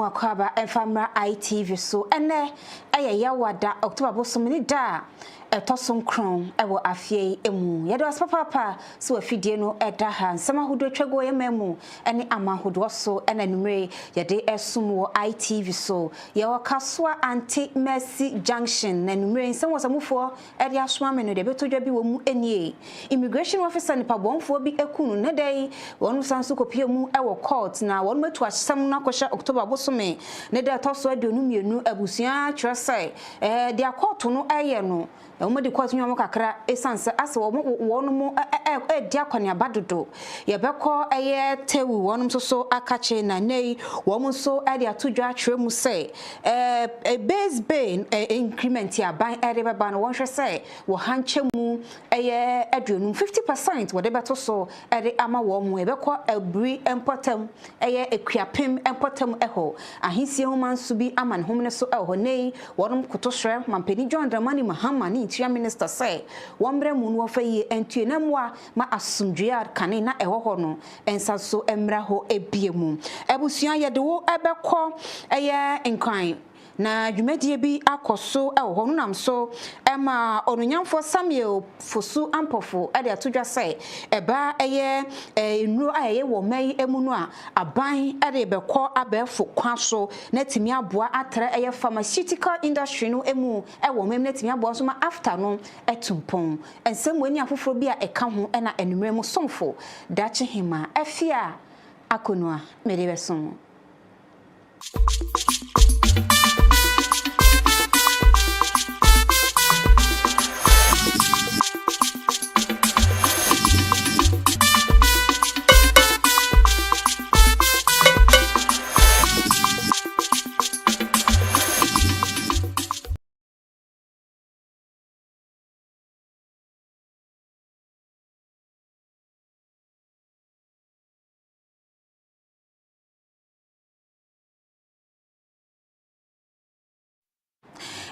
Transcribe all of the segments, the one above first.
Makwaba Efamra ITV so ene yawada October bosomini da etosom kron ewo afie emu yedo aspapa so afidie no eda ha nsema hodo twego yememu ene amahodo so ena numre yede esum wo ITV so ye wakaswa anti Mercy Junction na numre nsem wasamufo ede asoma me no de betodwa bi wo mu enie immigration officer ni pabonfo bi ekunu ne dai wonu sanso kopie mu ewo court na wonu metu asem na kwhye October bosomi ne de toso aduonu mienu abusua twese de akoto no eye no omodi kwatu nyamu kakra esanse ase wonu mu dia kwani abadodo ye beko eye tewu wonu so akache na nei womu so ade atodwa atwere mu se base bay increment ya ban ade beba no wonhwe se wo hanche mu eye aduonu 50% wode beto so ade ama wo mu ebeko abri empotem eye ekuapem empotem eho ahisie homa nso bi ama ne homne so eho nei wonu kotoshre mampeni John Dramani Mahama ni Interior Minister say wombre mu no fa yi entue na moa ma asumdua kane na eho no ensa so emra ho ebiemu ebusua yede wo ebekọ eye nkwan na dwumadie bi akoso eho no nam so ema ononyamfo Samuel Fosu Ampofo ade atodwa say eba eye enu ayeye wo mai emu no a aban ade bekọ abefo kwaso na timi aboa atre eye pharmaceutical industry no emu ewo mem na timi aboa so ma after no etumpon ensem wani afoforo bi a eka ho na enumere mu somfo dache hima afia akonua medebeso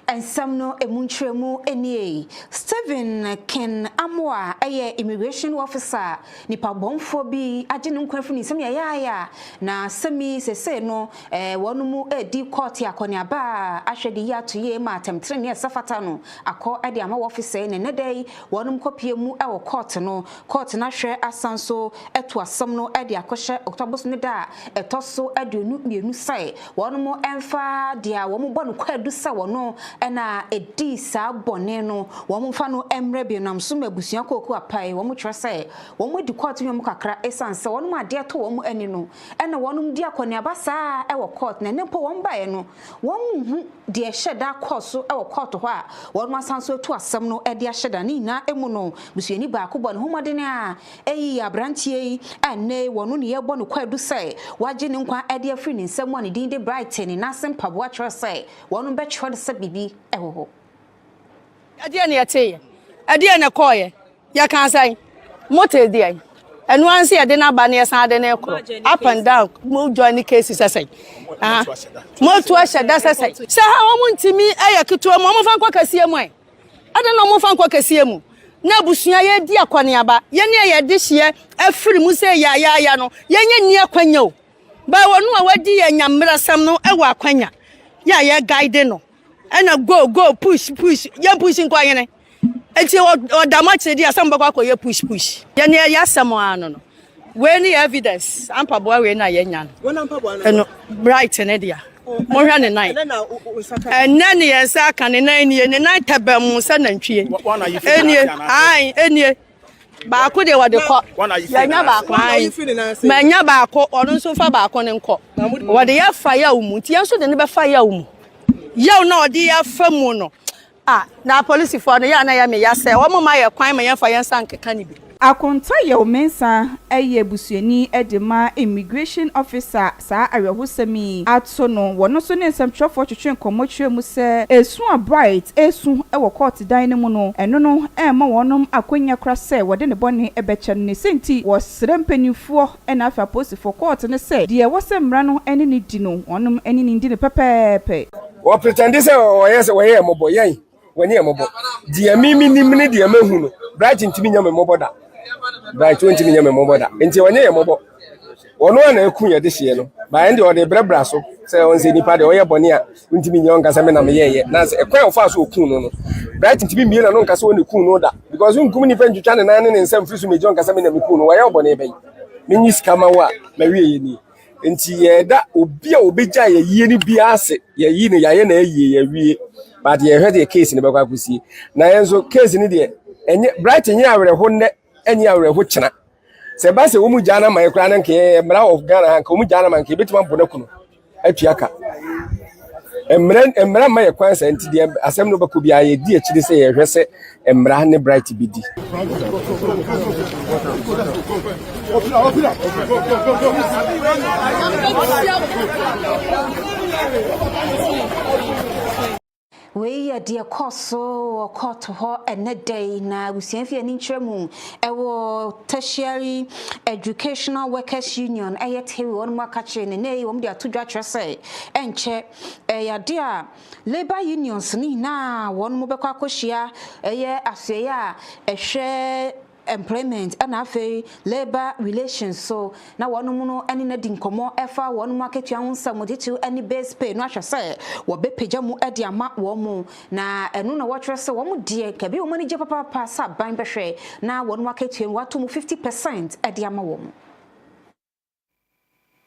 ensamno emuntremu enie Steven Ken Amoa eye immigration officer nipa bonfo bi agene nkwanfu ni sem ya na semi sese no wonu mu edi court akoni aba ahwede ya toye ma atemtre ne safata no akọ ade ama officer ne nedai wonu mu kopie mu ewo court na hwe asanso eto asam no ade akohye October ne da etoso aduonu mienu sai wonu mu emfa dia wo mu bonu kwadu sa wono ena edi sa bone no wo mfa no emre bi nam so mabusua koku apai wo mu twese wo mu di court nwom kakra esanse wo no ade to wo mu ani no ena wo no di akoni abasa e wo court na nempo wo mbae no wo hu de hyeda course e wo court ho a wo no asanso to asem no e de hyeda ni na emu no busuani ba ko bone homodene a eyi abrantie yi ene wo no ne ye bone kwadu sai waje ne nkwa e de afri ne nsem wo ne din de brighton na sem pabo twese wo no be twode se bibi eho ade na yete ade na koye ya kan sai motor dey enu anse ade na ba na yesan ade na ekro up and down mo join Kasie sesai mo to ashada sesai se ha wo ntimi eye keto mo fa nkwa Kasie mu ade na mo fa nkwa Kasie mu na busua ye di akwane aba ye ne ye de hye afiri mu se ya no ye nye ni akwanya o ba wonu a wadi ye nyamra sam no e wa akwanya ya ye guide no and go push ya pushing kwa yene enti o damache dia samba kwa ye push ya ne ya samo ano no we ni evidence ampa boa we na ye nya no ampa boa no bright ne dia mo hwa ne nine and then ye sa kan ne nine ne nine tabam sa nantwie enie ba ko de wode ko ya nya ba ko ma nya ba ko ono so fa ba ko ne nko wode ya fa ya umu ti enso de ne be fa ya umu yaw na odi ya famu no na police for no ya na ya me ya se wo mama ye kwan ma ya fa yensa nkeka ni bi akonta ye omensa eye busuani edema immigration officer sa awehosami ato no wono so ne nsɛmtwerɛfo twetwe nkommotwe mu se esu a bright esu ewo court dan ne mu no eno no ma wonom akonya kra se wode ne bɔne ebeche ne senti wo srempanifo na afa posifo court ne se de wo se mra no ene ne di no wonom ene ne di ne pepepe wo pretend say o yes we ye mobo yen wani ye mobo de mimi nimne de mahu no bright ntimi nya me mobo da bright ntimi nya me mobo da enti wani ye mobo ono na eku ye de hye no ba ende o de brebra so se on se nipa de o ye bone a ntimi nyon kasa me na me ye na se ekwan ofa so oku no no bright ntimi mie na no kasa woni ku no da because nkum nipa ntwitwa ne nan ne nsam frisu me jon kasa me na me ku no wa ye bone be menyi skama wa ma wie ye ni nti ye da obi a obegya ye yie ni bia ase ye yi ne ye na ye ye wie but ye hwe de case ne be kwa kusi na yenso case ni de enye bright enye awerɛho ne enye awerɛho kyena se ba se wo mu jana man kra na nke mra of Ghana ha nke wo mu jana man nke betima bɔ na kunu atuaka emra ma ye kwansa nti de asɛm no bɛkɔ bia ye di akiri se ye hwɛ se emra ne bright bi di we ya de koso court ho ene day na busianfie ni nkyeremu ewo tertiary educational workers union tewe won makache ne nei wom de atodwa kyerese enche ya de a labor unions ni na won mo bekwa akohia aseye a ehwe employment and afi labor relations so na wonu no eni na di nkomo efa wonu marketua hunsam ditu any base pay no ahwese wo be pagya mu edi ama wo mu na enu na wo twese wo mu die ka bi wo mani je papa sa ban behwe na wonu marketua wato mu 50% edi ama wo mu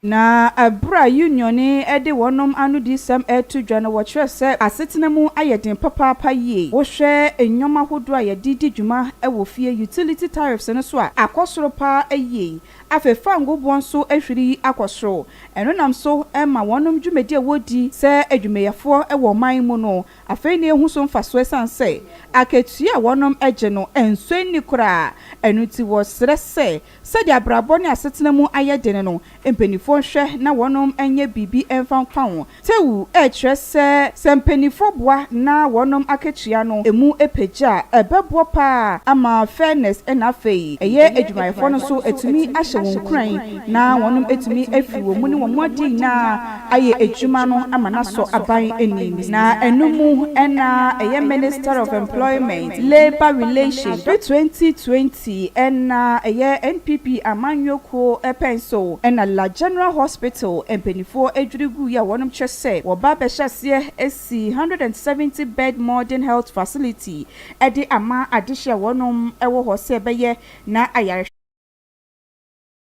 na abra union ede wonom anu di sam etu dwa na wo kyerɛ sɛ asetena mu ayɛden papa yie wo hwɛ enyoma hodo a yɛdidi dwuma ɛwɔ fie utility tariffs no so a akɔsoro pa yie afefa ngobon so ahwiri akɔsoro ɛno nam so ɛma wonom dwumadi a wodi sɛ adwumayɛfo ɛwɔ man mu no afei ne ehu so mfa so esan sɛ aketua wonom ɛgye no enso ni kora ɛno ti wɔ srɛ sɛ de abrabɔ ne asetena mu ayɛden no empenifo hwɛ na wonom enye bibi emfa nfa tewu ɛkyerɛ sɛ sempenifo boa na wonom aketua no emu epagya ɛbɛboa pa ama fairness ɛna afei ɛyɛ adwumayɛfo no so etumi ahyɛ won kran na wonom etumi afiri wo mu ne wo modi na ayɛ adwuma no ama na so aban eni na enumu ɛna ɛyɛ Minister of Employment Labor Relations 2020 ɛna ɛyɛ NPP amanyoko epenso ɛna la General Hospital empenifo edwirigu ya wonom kyerɛ wo ba behyaseɛ esi 170 bed modern health facility ɛde ama adehye wonom ɛwɔ hɔ sɛ bɛyɛ na ayare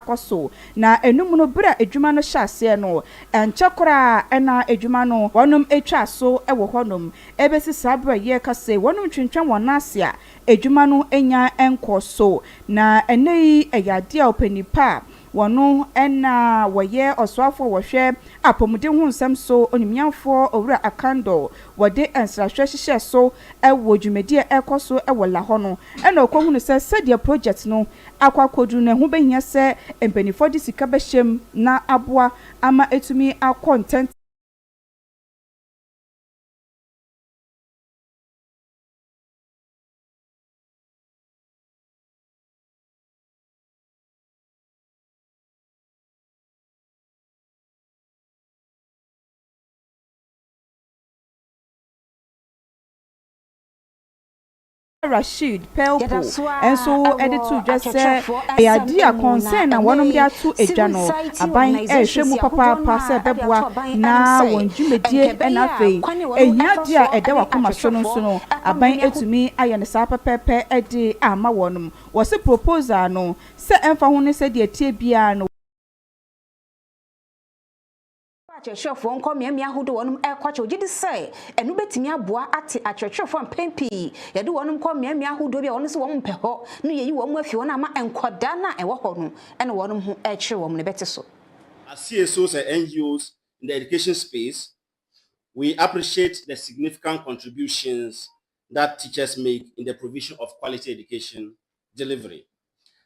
koso na enum no bra edwuma no hyase no enchekora na edwuma no wonom etwa so ɛwɔ hɔnom ebesi sabra ye kase wonom twintwan wonase a edwuma no enya enkoso na enei eyade a opanipa wono na woye oswafo wohwe apomuden hu nsam so onimianfo owura akando wode ensrahwe hyehye so ɛwɔ dwumadi ɛkoso ɛwɔ la hɔ no ɛna okohunu sɛ sadia project no akwakodu na hu behia sɛ empanifo di sika behyem na aboa ama etumi akɔntent Rashid Pelpo enso editu just say idea concern na wonom dia to edwa no aban ehwe mu papa se beboa na won dwumedie na afei ehia dia ede wakoma so no so no aban etumi aye ne sa pepepe ede ama wonom wo se proposal no se emfa ho ne se de tie bia no achechefo nko miamia hodo wonum ekwache ogidi say enu betimi aboa ate achechefo mpempi yede wonum ko miamia hodo bia wonu se won mpɛ hɔ no yeyi won afi won ama enkoda na ɛwɔ hɔ no ɛna wonum ho ɛkyere won ne bete so as CSOs and NGOs in the education space, we appreciate the significant contributions that teachers make in the provision of quality education delivery.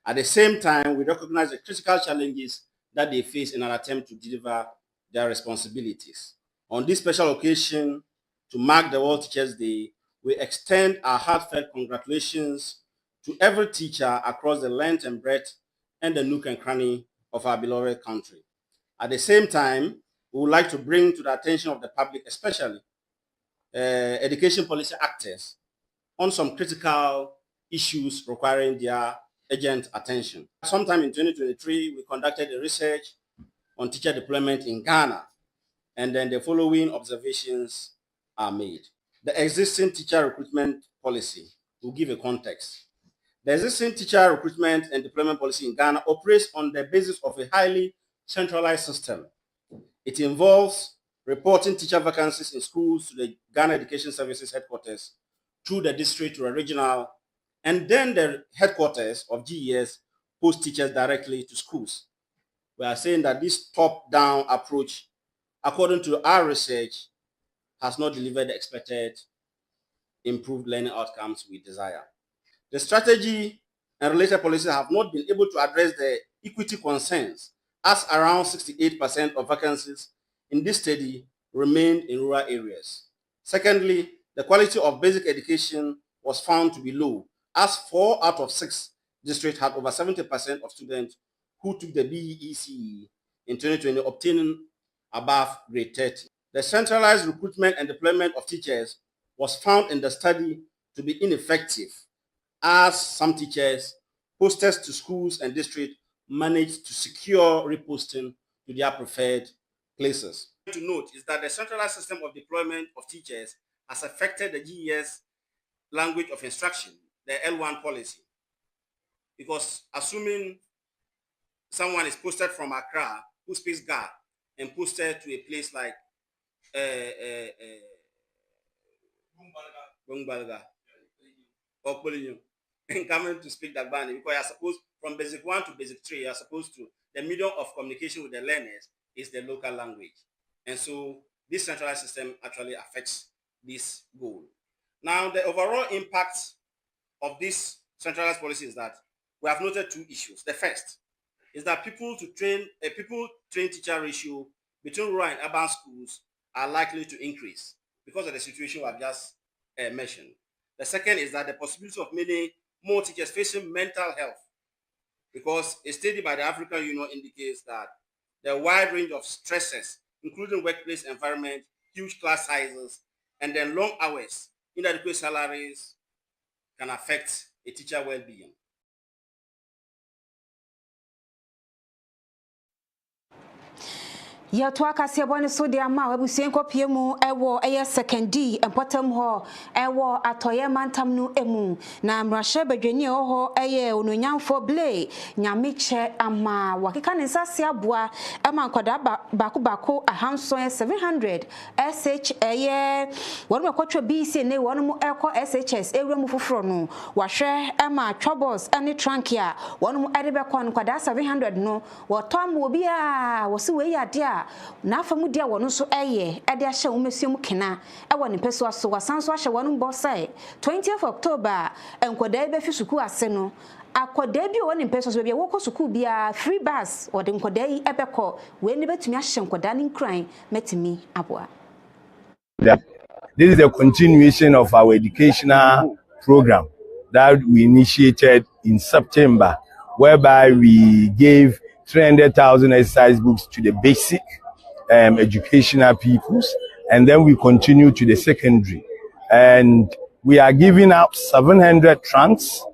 At the same time, we recognize the critical challenges that they face in an attempt to deliver their responsibilities. On this special occasion, to mark the World Teachers Day, we extend our heartfelt congratulations to every teacher across the length and breadth and the nook and cranny of our beloved country. At the same time, we would like to bring to the attention of the public, especially education policy actors, on some critical issues requiring their urgent attention. Sometime in 2023, we conducted a research on teacher deployment in Ghana, and then the following observations are made. The existing teacher recruitment policy will give a context. The existing teacher recruitment and deployment policy in Ghana operates on the basis of a highly centralized system. It involves reporting teacher vacancies in schools to the Ghana Education Services headquarters through the district to a regional, and then the headquarters of GES post teachers directly to schools. We are saying that this top-down approach, according to our research, has not delivered the expected improved learning outcomes we desire. The strategy and related policies have not been able to address the equity concerns, as around 68% of vacancies in this study remained in rural areas. Secondly, the quality of basic education was found to be low, as 4 out of 6 districts had over 70% of students who took the BECE in 2020 obtaining above grade 30. The centralized recruitment and deployment of teachers was found in the study to be ineffective, as some teachers posted to schools and districts managed to secure reposting to their preferred places. To note is that the centralized system of deployment of teachers has affected the GES language of instruction, the L1 policy, because assuming someone is posted from Accra who speaks Ga and posted to a place like Bungbalga or Polinyo, and coming to speak Dagbani, because you're supposed, from basic 1 to basic 3, you're supposed to, the medium of communication with the learners is the local language. And so this centralized system actually affects this goal. Now, the overall impact of this centralized policy is that we have noted 2 issues. The first is that people train teacher ratio between rural and urban schools are likely to increase because of the situation we have just mentioned. The second is that the possibility of many more teachers facing mental health, because a study by the African Union indicates that the wide range of stresses, including workplace environment, huge class sizes, and then long hours, inadequate salaries, can affect a teacher well-being. Ya to akase bone so de ama wabusien kopie mu ewo eye secondary empotam ho ewo atoye mantam no emu na mrahye badwani ho eye ononyamfo ble nyameche ama wakeka ne nsase aboa ema nkoda bako ahanso 700 SH eye wonu ekotwa BC ne wonu mu eko SHS ewuramu foforo no wahwe ema troubles ane trankia wonu mu edebekọ nkoda 700 no wotom obi a wosi we yade a na afamu dia wono so eye ade ahye womesuom kena ewo ne peso aso wasanso ahye wono mbo sai 20th October enkoda be fi suku ase no akoda bi woni peso so bia woko suku bia free bus ode nkoda yi ebekọ we ne betumi ahye nkoda ne nkran metimi aboa. This is a continuation of our educational program that we initiated in September, whereby we gave 300,000 exercise books to the basic educational peoples, and then we continue to the secondary. And we are giving out 700 trunks,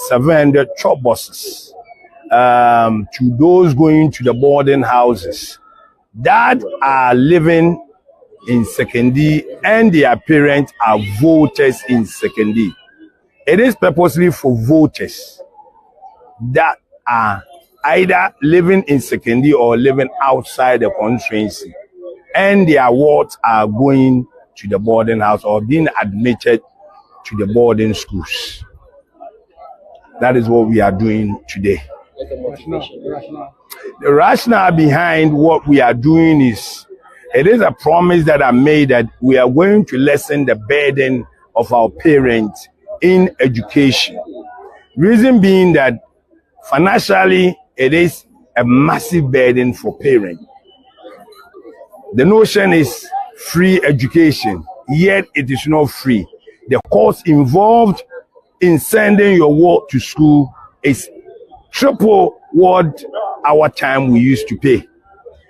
700 chop buses to those going to the boarding houses that are living in secondary and their parents are voters in secondary. It is purposely for voters that are either living in secondary or living outside the constituency, and their wards are going to the boarding house or being admitted to the boarding schools. That is what we are doing today. The rationale behind what we are doing is, it is a promise that I made that we are going to lessen the burden of our parents in education. Reason being that financially, it is a massive burden for parents. The notion is free education, yet it is not free. The cost involved in sending your ward to school is triple what our time we used to pay.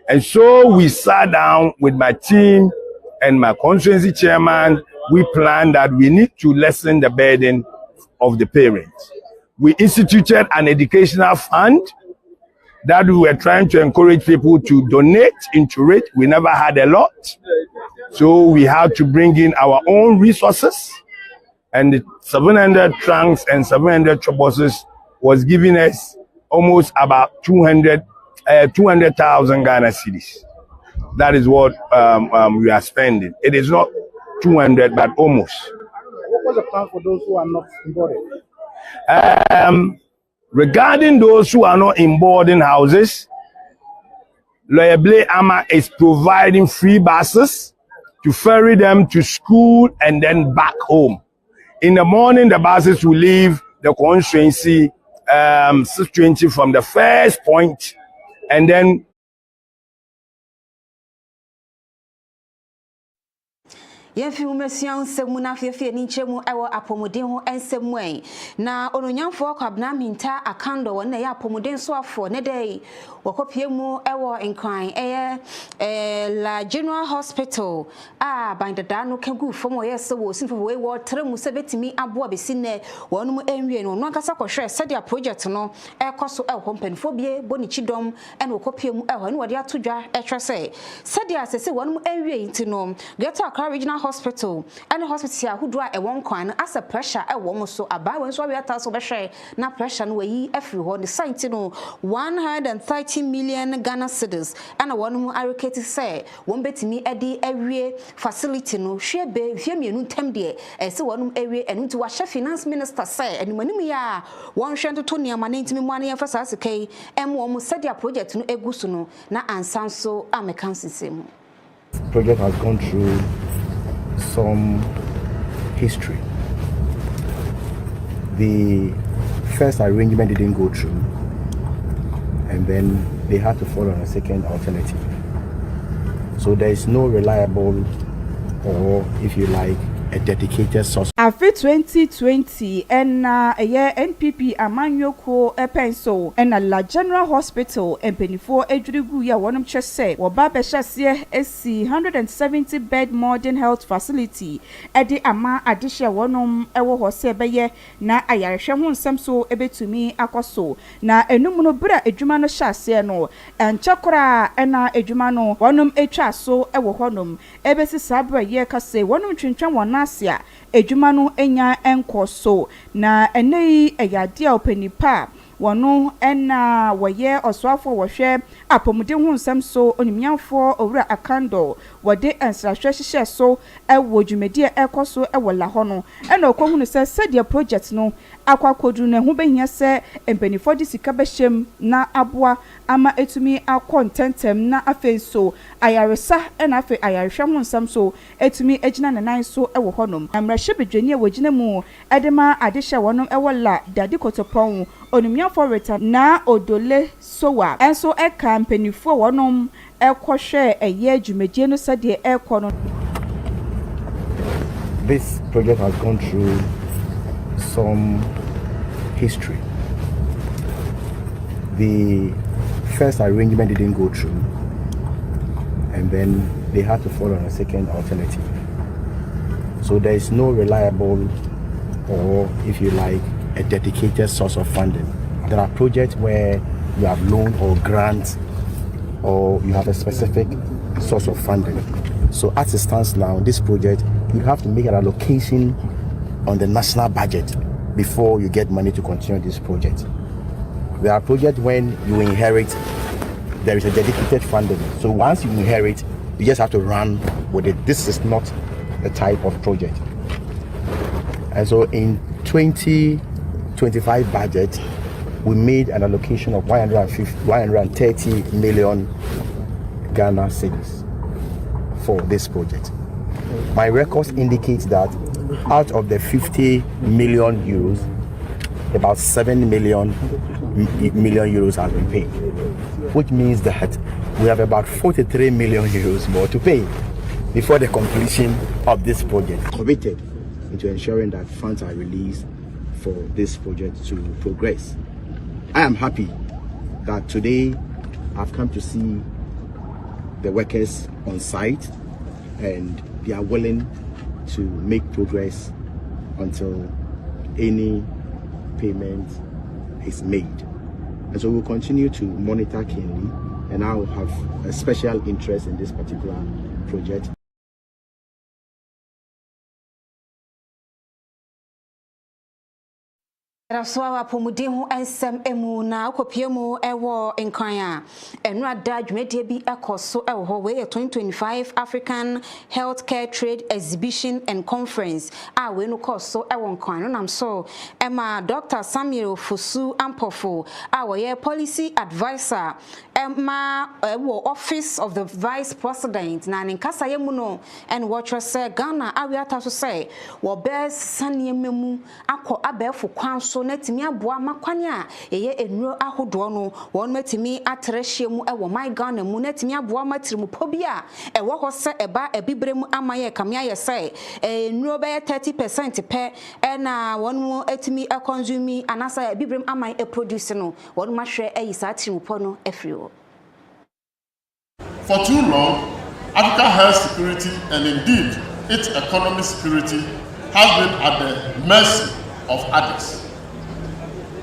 And so we sat down with my team and my constituency chairman. We planned that we need to lessen the burden of the parents. we instituted an educational fund that we were trying to encourage people to donate into it. We never had a lot, so we had to bring in our own resources, and the 700 trunks and 700 chobuses was giving us almost about 200,000 Ghana cedis. That is what we are spending. It is not 200, but almost. What was the plan for those who are not in boarding? Regarding those who are not in boarding houses, Lawyer Blay Ama is providing free buses to ferry them to school and then back home. In the morning, the buses will leave the constituency 6:20 from the first point, and then Yɛmfi umesian nsɛm na afeefee ni nkyɛmu ɛwɔ apɔmuden ho nsɛm ɛn na ononyamfo kwabena minta akando wɔ na yɛ apɔmuden so afɔ ne dɛ wɔkɔpie mu ɛwɔ nkran La General Hospital bandada no kagu fam ɔyɛ sɛ wɔ sinfo wɔ wɔ tere mu sɛ betimi aboa besi ne wɔnom enwie no no ankasa kɔhwɛ sɛdia project no ɛkɔ so ɛwɔ mpanifo bie boni chidom ɛna wɔkɔpie mu ɛwɔ ne wɔde atodwa ɛtwɛ sɛdia sɛsɛ wɔnom enwie nti no Greater Accra Regional Hospital and hospital ahudua e won kwan as a pressure e wo mo so abai won so we ata so be hwe na pressure no yi afri ho the site no 130 million Ghana cedis and won mu allocate say won betimi edi awie facility no hwe be hwe mienu ntam de e se wonum awie enu nti wa hwe finance minister say animanim ya won hwe ntoto niama na ntimi mu an ye fasa sekai em wo mu sadia project no egusu no na ansan so amekan sisemu. Project has gone through some history. The first arrangement didn't go through, and then they had to follow on a second alternative. So there is no reliable, or if you like, a dedicated source. Afi 2020 and a year NPP amanyoko epenso and La General Hospital and penifo edrigu ya wonum chese wo ba behye esi 170 bed modern health facility edi ama adehye wonum ewo ho se beye na ayarehwe ho nsem so ebetumi akoso na enum no bra edwuma no hyase no enchekora na edwuma no wonum etwa so ewo honum ebesi sabra ye kase wonum twintwan wona asia edwuma no enya enkoso na enei eyade a opanipa wono ena woye oswafo wohwe apomuden hu nsem so onimyamfo owura akando wode ensrahwe hyehyɛ so ewo dwumedie ekoso ewo la ho no ena okohunu se sadia project no akwakodu na hu behia se empanifo di sika behyem na aboa ama etumi akontentem na afenso ayaresa ena afe ayarehwe hu nsem so etumi agina nanan so ewo honom amrahye bedwani wogina mu edema adehye wonom ewo la dadi kotopon onimyamfo reta na odole sowa enso eka mpanifo wonom ekohwe eye dwumedie no sadie ekono. This project has gone through some history. The first arrangement didn't go through, and then they had to follow on a second alternative. So there is no reliable, or if you like, a dedicated source of funding. There are projects where you have loan or grant, or you have a specific source of funding. So as it stands now, this project, you have to make an allocation on the national budget before you get money to continue this project. There are projects when you inherit, there is a dedicated funding. So once you inherit, you just have to run with it. This is not the type of project. And so in 2025 budget, we made an allocation of 130 million Ghana cedis for this project. My records indicate that out of the 50 million euros, about 7 million euros have been paid, which means that we have about 43 million euros more to pay before the completion of this project. Committed into ensuring that funds are released for this project to progress. I am happy that today I've come to see the workers on site, and they are willing to make progress until any payment is made. And so we'll continue to monitor keenly, and I will have a special interest in this particular project. Raswawa pomudi ho ensem emu na akopie mu ewo nkran a enu ada dwumedie bi ekoso ewo ho we 2025 African Healthcare Trade Exhibition and Conference a we no koso ewo nkran no nam so ema Dr. Samuel Fusu Ampofo a we policy advisor ema ewo office of the vice president na nkasa yemu no en watcher say Ghana awiata so say wo be sane memu akọ abefo kwan so netimi aboa makwane a eye enuro ahodo no won matimi atrehye mu ewo my Ghana mu netimi aboa matirimu pobi a ewo ho se eba ebibrem amaye kamya ye say enuro be 30% pe na won mu etimi consume anasa ebibrem amaye produce no won mahwe eyisa atirimu po no efriwo. For too long, African health security and indeed its economic security has been at the mercy of others.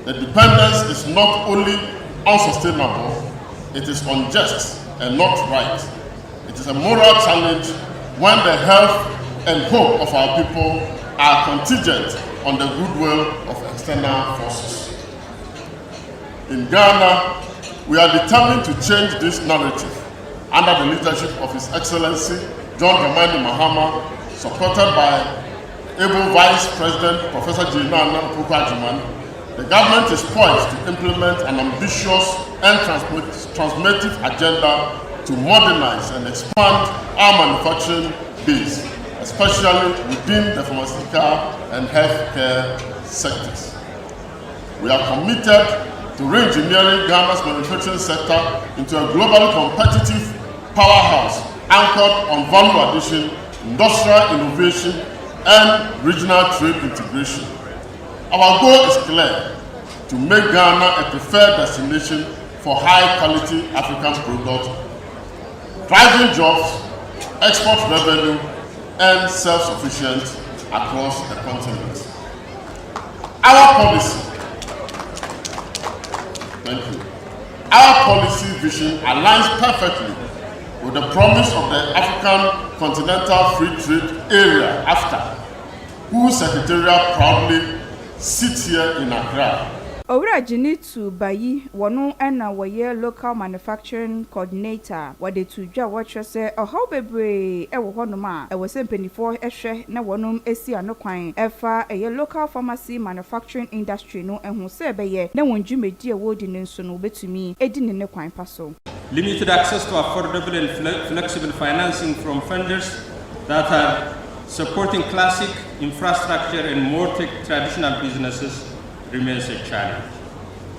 The dependence is not only unsustainable, it is unjust and not right. It is a moral challenge when the health and hope of our people are contingent on the goodwill of external forces. In Ghana, we are determined to change this narrative under the leadership of His Excellency John Dramani Mahama, supported by able Vice President Professor Jinana Pukwajimani. The government is poised to implement an ambitious and transformative agenda to modernize and expand our manufacturing base, especially within the pharmaceutical and healthcare sectors. We are committed to re-engineering Ghana's manufacturing sector into a globally competitive powerhouse anchored on value addition, industrial innovation, and regional trade integration. Our goal is clear: to make Ghana a preferred destination for high-quality African products, driving jobs, export revenue, and self-sufficiency across the continent. Our policy, Our policy vision aligns perfectly with the promise of the African Continental Free Trade Area (AFTA), whose secretariat proudly sits here in Accra. Owura Jinitu Bayi wono na woye local manufacturing coordinator wade to dwa watch say ohaw bebre e wo honom a e wo sempenifo ehwe na wonom esi anokwan efa eye local pharmacy manufacturing industry no ehun se beye na wonjumedi e wo di nso no betumi edi ne kwan paso. Limited access to affordable and flexible financing from funders that are supporting classic infrastructure and more traditional businesses remains a challenge.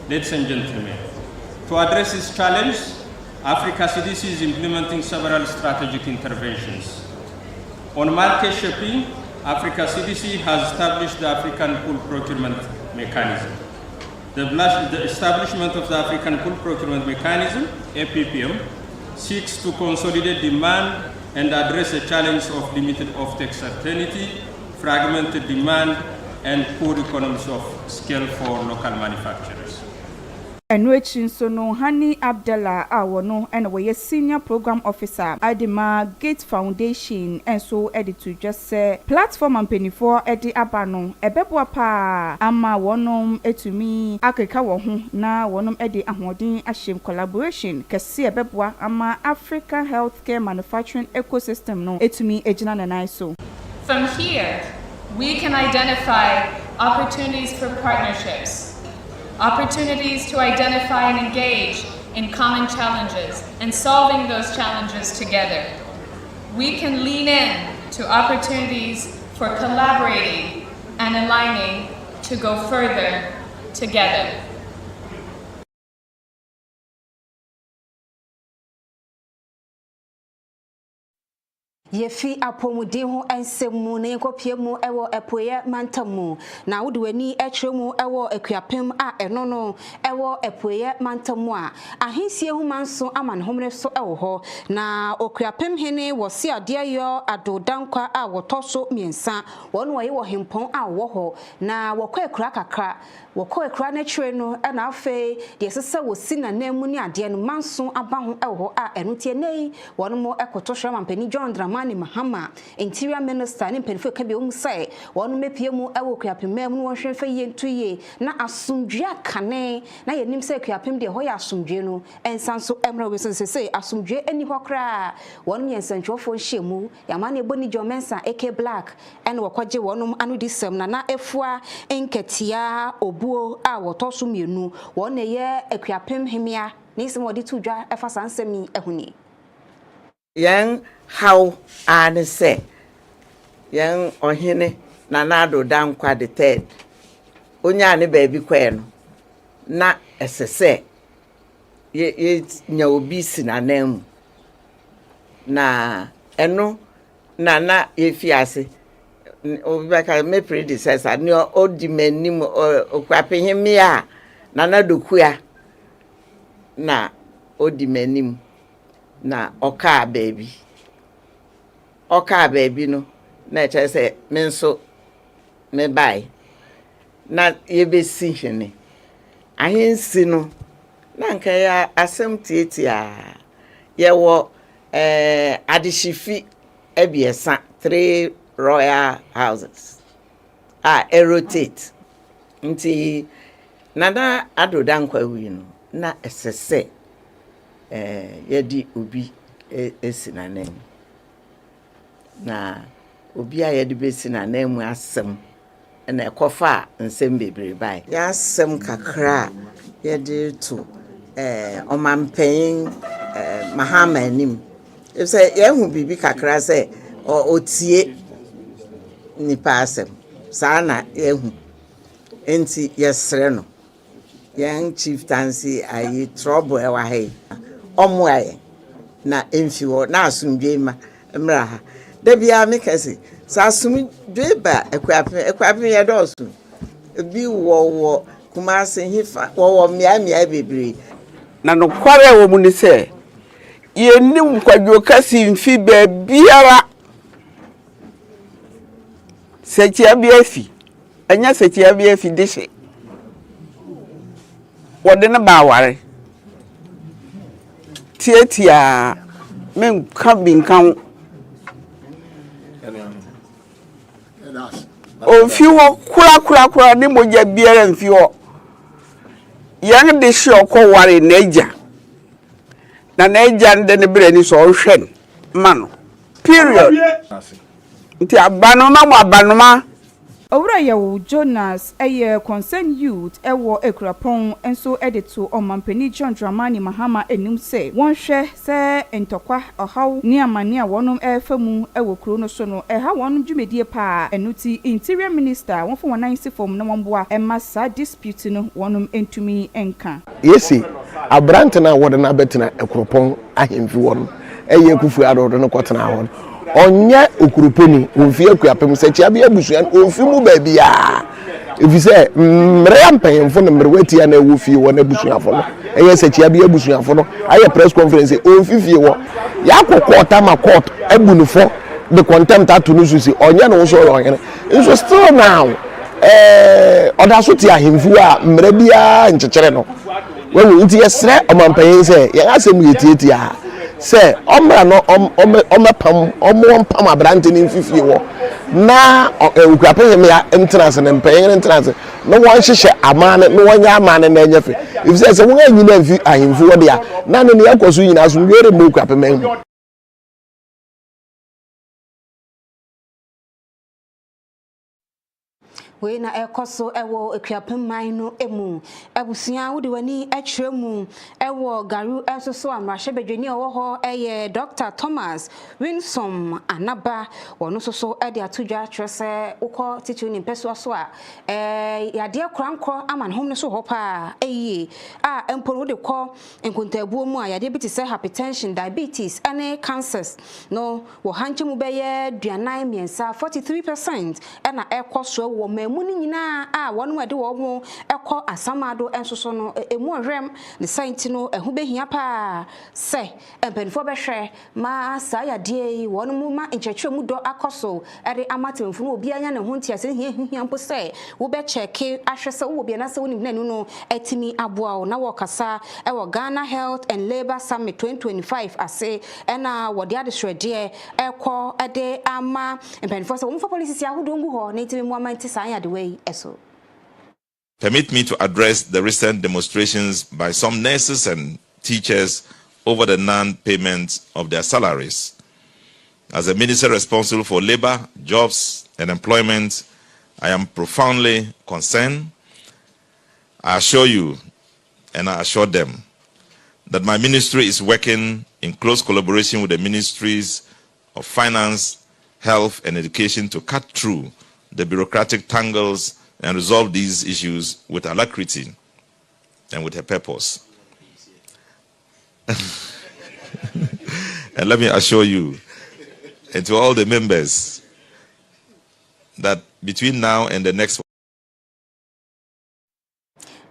Ladies and gentlemen, to address this challenge, Africa CDC is implementing several strategic interventions. On market shaping, Africa CDC has established the African Pool Procurement Mechanism. The establishment of the African Pool Procurement Mechanism, APPM, seeks to consolidate demand and address the challenge of limited offtake certainty, fragmented demand, and poor economies of scale for local manufacturers. Enwechi nso no Hani Abdallah awono and we senior program officer Adima Gate Foundation and so edit to just say platform and penny for edi abano ebeboa pa ama wonom etumi akeka wo ho na wonom edi ahodin ahyem collaboration kese ebeboa ama African healthcare manufacturing ecosystem no etumi ejina nanai so. From here, we can identify opportunities for partnerships, opportunities to identify and engage in common challenges and solving those challenges together. We can lean in to opportunities for collaborating and aligning to go further together. Yefi apomudi ho ensemu ne nkopie mu ewo epoye mantamu na wodwani ekremu ewo akuapem a eno no ewo epoye mantamu a ahensie humanso amane homre so ewo ho na okuapem hene wosi ade ayo adodankwa a wotoso miensa wonu waye wo hempon a wo ho na wokọ ekura kakra wokọ ekura na kire no na afa de sese wosi na namu ni ade no manso aba ho ewo ho a eno tie nei wonu mo ekoto hwa mampani John Dramani Mahama interior minister ni mpenfo ka bi say wonu mepie mu ewo kuapem mu won hwe fa yentuye na asumdwe akane na yenim say kuapem de ho ya asumdwe no ensanso emra we say asumdwe ani ho kra wonu yensanchofo nhemu yamane boni jomensa AK Black en wokwaje wonu anu disem na efua enketia obuo a wotoso mienu wonu ye akuapem hemia ni sem wodi tudwa efa sansemi ehuni Yang how and say yang ohene na nado dankwa the third onya ne baby kwen na esese ye nya obi sinanam na eno na yefiase obi baka me predecessor ni odi manim okwapenhemi a na dokua na odi manim na oka baby no na eche se menso me bai na yebesi hene ahensi no na nka ya asem tietia yewo adishifi ebiesa 3 royal houses rotate nti nana adodankwa wi no na esese yedi obi esinanem na obi a yedi besinanem asem na ekofa nsem bebre bai ya asem kakra yedi to omampen Mahama anim if say yehu bibi kakra say otie nipa asem sana yehu enti yesre no yang chieftaincy ayi trouble e wa he omoaye na emfiwo na asumdwe ma mra ha da bia me kase sa asumdwe ba ekwape ye dosu bi wo kumase hifa wo mia bebre na no kware wo mu ni se ye nim kwadwo kasi mfi ba biara setia bia fi anya setia bia fi dishe wode na ba ware tietia men kabinkan o fi wo kura ni moja biara mfi wo yang de shi okọ neja na neja nde ne bre ni so hwen mano period nti abanoma Owura yewo Jonas concern youth ewo ekrapon enso edito omampani John Dramani Mahama enum se won hwe se entokwa ohaw ni amane a wonum efamu ewo kuro no so no eha wonum dwumedie pa enuti interior minister won fo wonan se fom na wonboa emasa dispute no wonum entumi enka yesi abrant na wode na betina ekropon ahemfi won kufu adodo no kotena won onye okuroponi onfi akuapem sechi abia busuan onfi mu ba bia efise mre ampenfo no mre watia na ewufi won abusuafo no sechi abia busuafo no aye press conference onfi fie wo yakoko tama court abunufo the contempt atunu susi onye no so onye nso still now odaso ti ahemfu a mre bia nchekere no wenu nti yesre omampen se ye asem yetietia se omra no omapam omompam abrante ni mfifie wo na okuapem me ya entrance ne mpen entrance no won hyehye amane no wonya amane na enyefe if se won anyina mfi ahemfu wo dia na ne yakoso nyina so nwere mo okuapem we na ekoso ewo ekuapemman no emu abusua wodi wani akyeremu ewo garu ensoso amrahye bedwani owo ho eye Dr. Thomas Winsom Anaba wono soso e de atodwa kyerese ukọ titu ni peso so a yade krankro amanhom ne so ho pa eyi a empo wo de kọ enkontabuo mu a yade bi te se hypertension, diabetes ane cancers no wo hanche mu beye duanan miensa 43% na ekoso wo mamu ni nyina a wonu ade wo ho ekọ asamado ensoso no emu hwem ne sainti no ehu behia pa se empenfo behwe ma sa yade yi wonu mu ma enchechwe mu do akoso ede amatemfu no obi anya ne ho ntia se hia mpo se wo be checke ahwese wo obi na se woni nanu no etimi aboa na wo kasa ewo Ghana Health and Labour Summit 2025 ase na wo de adesrede ekọ ede ama empenfo se wo mfa policy ahodo ngu ho na etimi mu amanti sa anya de way eso. Permit me to address the recent demonstrations by some nurses and teachers over the non-payment of their salaries. As a minister responsible for labor, jobs, and employment, I am profoundly concerned. I assure you, and I assure them, that my ministry is working in close collaboration with the ministries of Finance, Health, and Education to cut through the bureaucratic tangles and resolve these issues with alacrity and with a purpose. And let me assure you, and to all the members, that between now and the next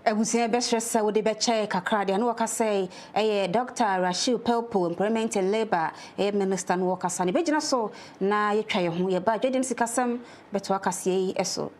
Ebusia beshresa wo de beche kakra de no wakase Dr. Rashid Pelpo Employment and Labor Minister no wakasa ne begina so na yetwa ye ho ye ba dwedem sikasem beto akase yi eso.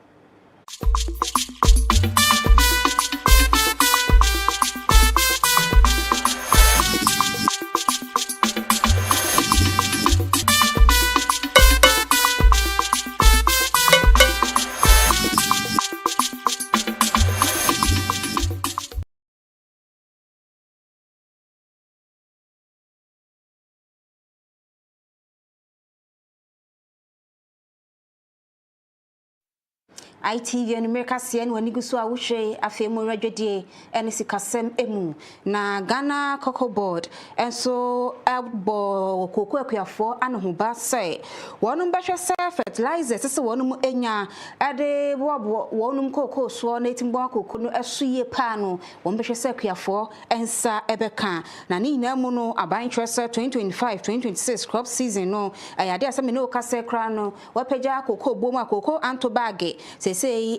ITV and America CN when you so awuhwe afemu radwedie ene sikasem emu na Ghana Cocoa Board enso abo koko akuafo anoho ba say wonum behwe say fertilizers se wonum enya ade bobo wonum koko so na etimbo koko no esuye pa no won behwe say akuafo ensa ebeka na ni na mu no aban twese 2025-2026 crop season no ayade asem ne okase kra no wapeja koko bomu akoko anto bag say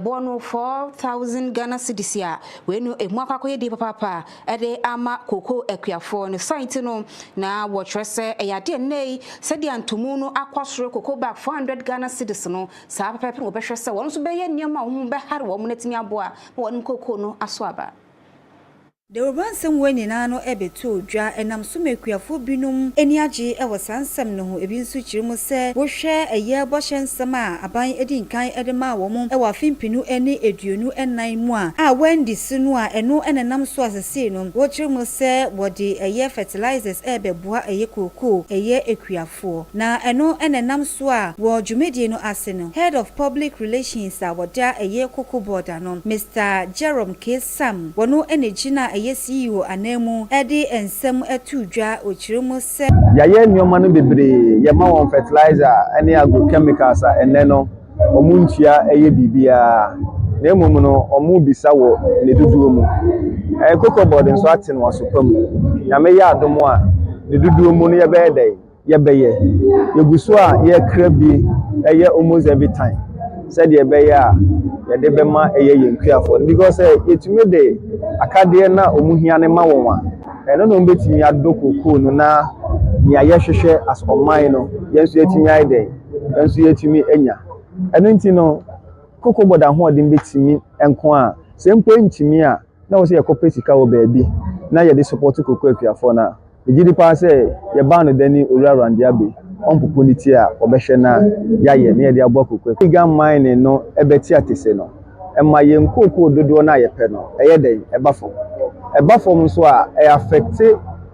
bono 4,000 Ghana cedis ya we no emu akwakoye di papa ede ama koko akuafo no site no na wo twese eyade nei sedi antomu no akwasoro koko bag 400 Ghana cedis no sa papa pe wo behwe se won so beye niam a wo be hare wo natimi aboa won koko no aso aba. The Robansem wenina no ebeto dwa enam so mekuafo binum eniage ewo sansem no ho ebi nso kyiremu se wo hwe eye bohyensem a aban edinkan edema wo mu ewo afimpinu ene eduonu enan mu a wendi sinu a eno enenam so asese no wo kyiremu se wodi eye fertilizers ebeboa eye koko eye ekuafo na eno enenam so a wo dwumedie no ase no head of public relations a woda eye koko board no Mr. Jerome K. Sam wono enegina CEO anemu edi ensem atudwa okiremu se yaye nyoma no bebre ye ma won fertilizer ene agrochemicals ene no omuntia eye bibia na emum no omu bisa wo ne duduo mu Cocoa Board nso ate no asopam ya me ya adomo a ne duduo mu no ye be dey ye beye yeguso a ye kra bi eye almost every time said ye be ya ye de be ma eye yenkuafo because yetumi de akade na omuhia ne ma wonwa eno no betimi adokoko no na ni ayehwehwe as oman no yenso yetimi aide yenso yetimi enya eno nti no Cocoa Board ahoɔden betimi enko a sempo ntimi a na wo se yekopesika wo baabi na ye de support koko akuafo na ejidi pa se ye ba no dani owurarande abe onpoponiti a obehwe na yaye na ye de abo koko iga mine no ebeti atese no ema ye nkoko dodo na ye pe no eye den eba fom so a e affect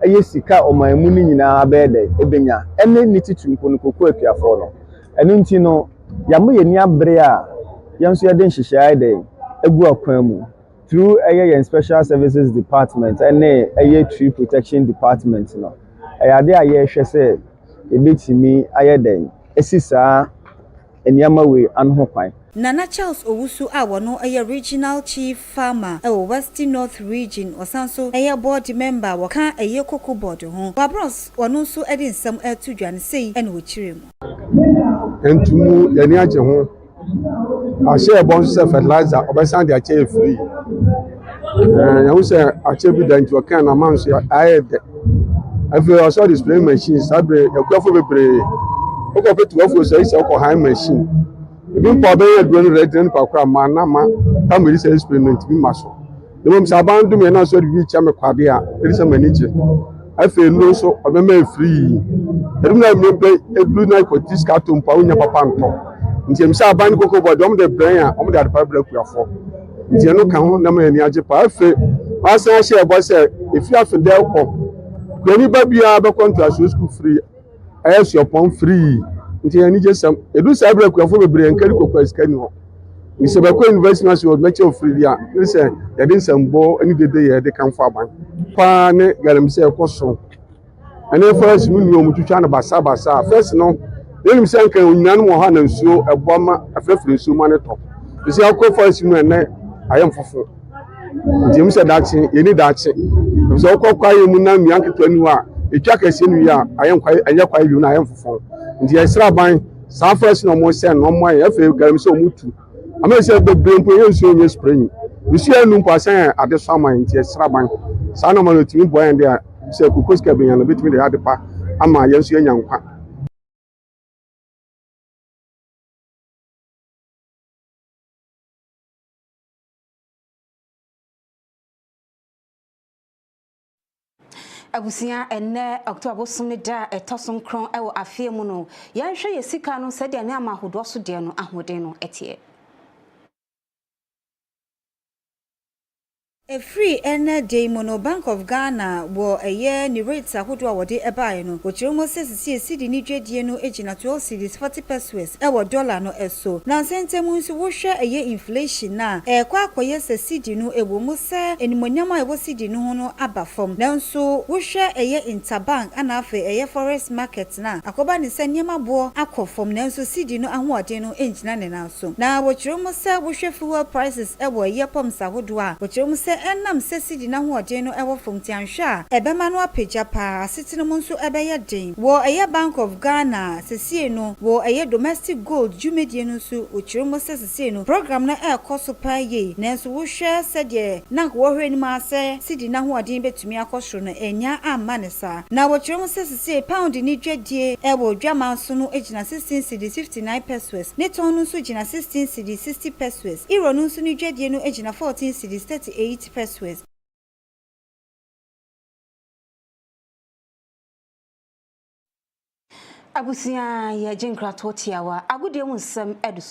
eye sika omanmu ni nyina be den ebenya ene nititu mpo no koko akuafo no eno nti no ya mo ye ni abre a Yansu yɛde nhyehyɛe de egu akwan mu through ɛyɛ special services department ɛne ɛyɛ tree protection department no. Ɛyɛ ade a yɛhwɛ sɛ ebetimi ayɛ den esi saa nneɛma wei ano ho kwan. Nana Charles Owusu a wono regional chief farmer Western North region osanso board member waka cocoa board ho. Wabros wono so edi nsam etu dwane sei ene wo kire mu. Entumu yani aje ho. Ahye bon so fertilizer obesan de ache free. Yahu se ache bi dan to kan na man so ayede. Afi also display machine sabre yakwafo bebre. Oko fetu afo so ise oko high machine. Ebi mpo be yedro red and pakra ma na ma tamiri se experiment bi maso. Dem sa bandu me na so de bi cha me kwade a eri se maniche. Afi no so obema free. Erum na mi pe edu na ko tiska to mpa onya papa nto. Nti em sa ban koko bo dom de brain a om de ade pabra kuafo. Nti eno kan ho na ma ani age pa afi asan hye ebo se efi afi de ko. Kwani ba bia be contract school free. Ayes your pon free. Nti ani je sam edu sa bra kuafo bebre enkari kokwa skani ho. Ni se be ko investment wo make you free dia. Ni se ye de nsambo ani dede ye de kan fo aban. Pa ne garam se ekoso. Ane first mu nyo mututwa na basa first no enim se nkan onyan mo ha na nsuo eboma afrefre nsuo ma ne to. Isi akọ first mu ene ayem fofo. Nti mu se dachi yeni dachi. So okwa ye mu na nua nketo anu a etwa kase nu ya ayem kwa anya kwa yu na ayem fofo. Nti esra ban sa first no mo se no mo aye afi garam se omutu. Ama se bebre mpo ye nsuo nye spring. Nsuo anu mpo asan ade so aman nti esra ban sa no ma no timi boy ande a se kukoska benya no betimi de ade pa ama yensu yenya nkwa. Abusia ene October sumne da etosom kron ewo afie mu no yanhwe yesika no sede ne amahodo so de no ahoden no etie. A free ene day mono Bank of Ghana wo eye ni rates ahodo a wode ebae no ochire mo sesi cedi ni dwadie no ejina 12 cedis 40 pesos e wo dollar no eso na sentem nso wo hwe eye inflation na kwa akoye se cedi no ewo mo se enimonyama ewo cedi no ho no abafom na nso wo hwe eye interbank ana afa eye forest market na akoba ni se nyama bo akofom na nso cedi no ahoɔden no enjina ne na so na wo chire mo se wo hwe fuel prices ewo eye poms ahodo a wo chire mo se enam sesidi na hoɔden no ɛwɔ fom ti anhwɛ a ɛbɛma no apagya pa asetene mu nso ɛbɛyɛ den wɔ ɛyɛ Bank of Ghana sesie no wɔ ɛyɛ domestic gold dwumadie no nso okyerɛ mu sesie no program na ɛkɔ so pa ye nanso wohwɛ sɛdeɛ na wɔhwɛ nim asɛ sidi na hoɔden betumi akɔhoro no enya amma ne saa na wɔkyerɛ mu sesie pound ni dwadie ɛwɔ dwama so no egyina 16 cedi 59 pesos ne ton no nso gyina 16 cedi 60 pesos euro no nso ni dwadie no egyina 14 cedi 38 pesos. Abusia ye jinkra totiawa agudie mu nsem edu